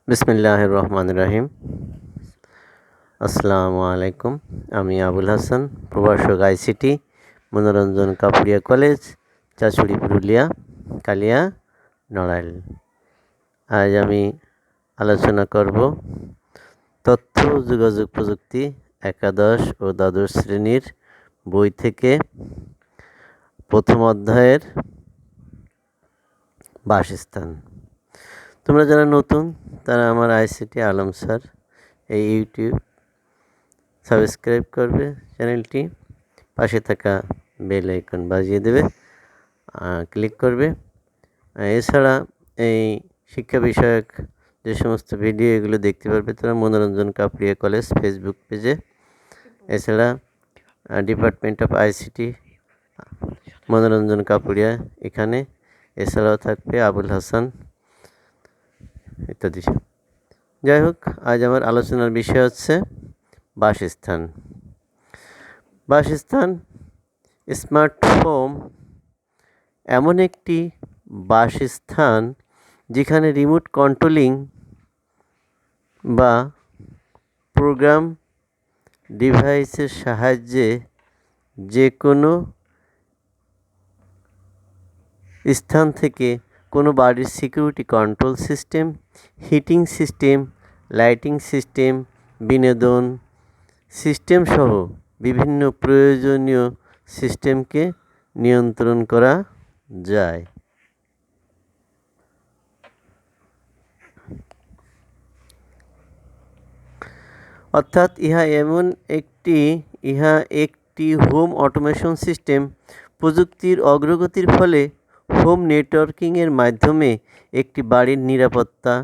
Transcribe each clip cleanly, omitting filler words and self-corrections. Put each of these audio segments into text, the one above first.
বিসমিল্লাহির রহমানির রহিম। আসসালামু আলাইকুম। আমি আবুল হাসান, প্রভাষক আইসিটি, মনোরঞ্জন কাপুরিয়া কলেজ, চাচুড়ি, পুরুলিয়া, কালিয়া, নড়াইল। আজ আমি আলোচনা করব তথ্য ও যোগাযোগ প্রযুক্তি একাদশ ও দ্বাদশ শ্রেণীর বই থেকে প্রথম অধ্যায়ের বাসস্থান। তোমরা যারা নতুন তারা আমার আইসিটি আলম স্যার এই ইউটিউব সাবস্ক্রাইব করবে চ্যানেলটি, পাশে থাকা বেল আইকন বাজিয়ে দেবে, ক্লিক করবে। এছাড়া এই শিক্ষা বিষয়ক যে সমস্ত ভিডিও এগুলো দেখতে পারবে তোমরা মনোরঞ্জন কাপুরিয়া কলেজ ফেসবুক পেজে। এছাড়া ডিপার্টমেন্ট অফ আইসিটি মনোরঞ্জন কাপুরিয়া এখানে। এছাড়াও থাকবে আবুল হাসান ইত্যাদি। যাই হোক, আজ আমার আলোচনার বিষয় হচ্ছে বাসস্থান। বাসস্থান স্মার্ট হোম এমন একটি বাসস্থান যেখানে রিমোট কন্ট্রোলিং বা প্রোগ্রাম ডিভাইসের সাহায্যে যে কোনো স্থান থেকে কোনো বাড়ির security control system, heating system, lighting system, বিনোদন সিস্টেম সহ বিভিন্ন প্রয়োজনীয় সিস্টেমকে নিয়ন্ত্রণ করা যায়। অর্থাৎ ইহা একটি হোম অটোমেশন সিস্টেম। প্রযুক্তির অগ্রগতির ফলে হোম নেটওয়ার্কিংয়ের মাধ্যমে একটি বাড়ির নিরাপত্তা,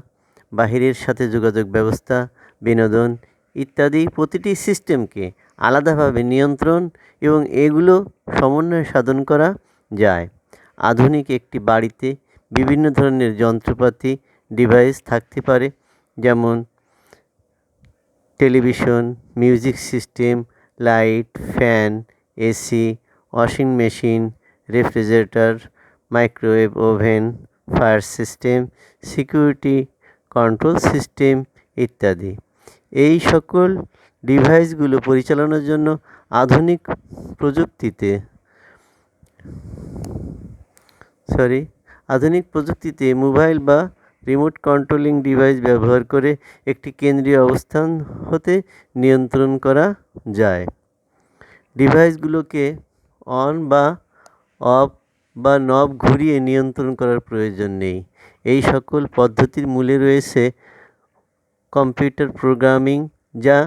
বাহিরের সাথে যোগাযোগ ব্যবস্থা, বিনোদন ইত্যাদি প্রতিটি সিস্টেমকে আলাদাভাবে নিয়ন্ত্রণ এবং এগুলো সমন্বয় সাধন করা যায়। আধুনিক একটি বাড়িতে বিভিন্ন ধরনের যন্ত্রপাতি ডিভাইস থাকতে পারে, যেমন television, music system, light, fan, AC, washing machine, refrigerator, microwave oven, fire system, security control system ইত্যাদি। এই সকল ডিভাইসগুলো পরিচালনার জন্য আধুনিক প্রযুক্তিতে মোবাইল বা রিমোট কন্ট্রোলিং ডিভাইস ব্যবহার করে একটি কেন্দ্রীয় অবস্থান হতে নিয়ন্ত্রণ করা যায়। ডিভাইসগুলোকে অন বা অফ বা নব ঘুরিয়ে নিয়ন্ত্রণ করার প্রয়োজন নেই। এই সকল পদ্ধতির মূলে রয়েছে কম্পিউটার প্রোগ্রামিং, যা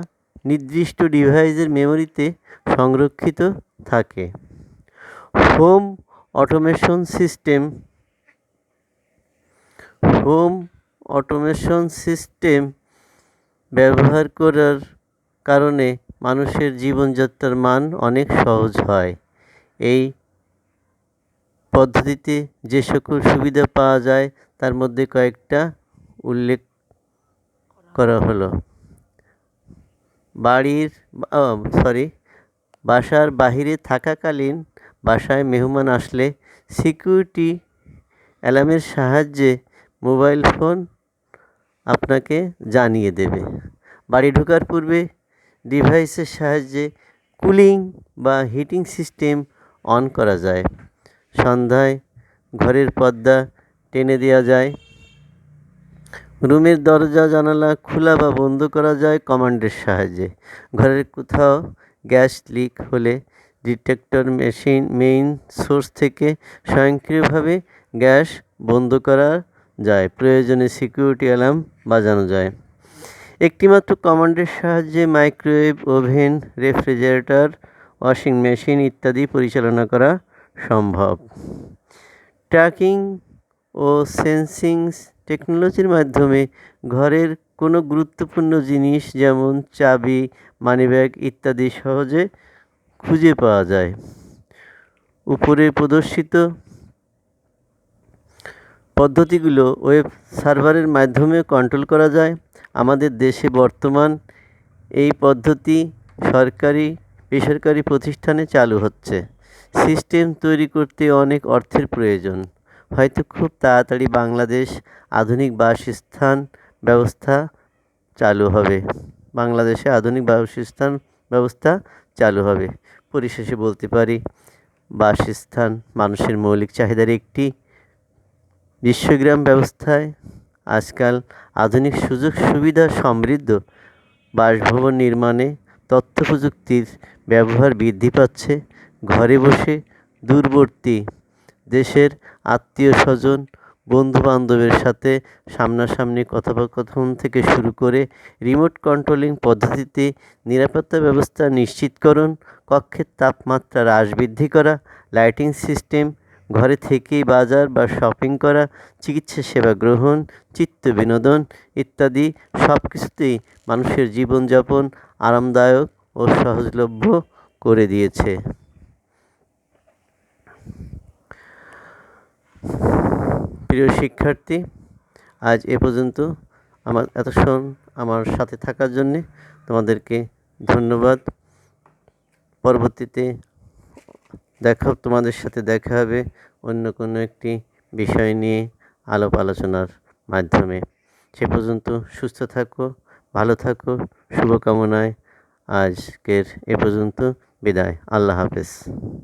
নির্দিষ্ট ডিভাইসের মেমোরিতে সংরক্ষিত থাকে। হোম অটোমেশন সিস্টেম ব্যবহার করার কারণে মানুষের জীবনযাত্রার মান অনেক সহজ হয়। এই পদ্ধতিতে যে সকল সুবিধা পাওয়া যায় তার মধ্যে কয়েকটা উল্লেখ করা হলো। বাসার বাহিরে থাকাকালীন বাসায় মেহমান আসলে সিকিউরিটি অ্যালার্মের সাহায্যে মোবাইল ফোন আপনাকে জানিয়ে দেবে। বাড়ি ঢোকার পূর্বে ডিভাইসের সাহায্যে কুলিং বা হিটিং সিস্টেম অন করা যায়। সন্ধ্যায় ঘরের পর্দা টেনে দেওয়া যায়। রুমের দরজা জানালা খোলা বা বন্ধ করা যায় কমান্ডের সাহায্যে। ঘরের কোথাও গ্যাস লিক হলে ডিটেক্টর মেইন সোর্স থেকে স্বয়ংক্রিয়ভাবে গ্যাস বন্ধ করা যায়। প্রয়োজনে সিকিউরিটি অ্যালার্ম বাজানো যায়। একটিমাত্র কমান্ডের সাহায্যে microwave oven, refrigerator, washing machine ইত্যাদি পরিচালনা করা সম্ভব। ট্র্যাকিং ও সেন্সিং টেকনোলজির মাধ্যমে ঘরের কোনো গুরুত্বপূর্ণ জিনিস যেমন চাবি, মানিব্যাগ ইত্যাদি সহজে খুঁজে পাওয়া যায়। উপরে প্রদর্শিত পদ্ধতিগুলো ওয়েব সার্ভারের মাধ্যমে কন্ট্রোল করা যায়। আমাদের দেশে বর্তমান এই পদ্ধতি সরকারি বেসরকারি প্রতিষ্ঠানে চালু হচ্ছে। সিস্টেম তৈরি করতে অনেক অর্থের প্রয়োজন। হয়তো খুব তাড়াতাড়ি বাংলাদেশ আধুনিক বাসস্থান ব্যবস্থা চালু হবে। বাংলাদেশে আধুনিক বাসস্থান ব্যবস্থা চালু হবে। পরিশেষে বলতে পারি, বাসস্থান মানুষের মৌলিক চাহিদার একটি। বিশ্বগ্রাম ব্যবস্থায় আজকাল আধুনিক সুযোগ সুবিধা সমৃদ্ধ বাসভবন নির্মাণে তথ্য প্রযুক্তির ব্যবহার বৃদ্ধি পাচ্ছে। ঘরে বসে দূরবর্তী দেশের আত্মীয়স্বজন, বন্ধুবান্ধবের সাথে সামনাসামনি কথোপকথন থেকে শুরু করে রিমোট কন্ট্রোলিং পদ্ধতিতে নিরাপত্তা ব্যবস্থা নিশ্চিতকরণ, কক্ষের তাপমাত্রা হ্রাস বৃদ্ধি করা, লাইটিং সিস্টেম, ঘরে থেকেই বাজার বা শপিং করা, চিকিৎসা সেবা গ্রহণ, চিত্ত বিনোদন ইত্যাদি সব কিছুতেই মানুষের জীবনযাপন আরামদায়ক ও সহজলভ্য করে দিয়েছে। প্রিয় শিক্ষার্থী, আজ এ পর্যন্ত। এতক্ষণ আমার সাথে থাকার জন্যে তোমাদেরকে ধন্যবাদ। পরবর্তীতে তোমাদের সাথে দেখা হবে অন্য কোনো একটি বিষয় নিয়ে আলোচনার মাধ্যমে। সে পর্যন্ত সুস্থ থাকো, ভালো থাকো, শুভকামনায় আজকের এ পর্যন্ত বিদায়। আল্লাহ হাফেজ।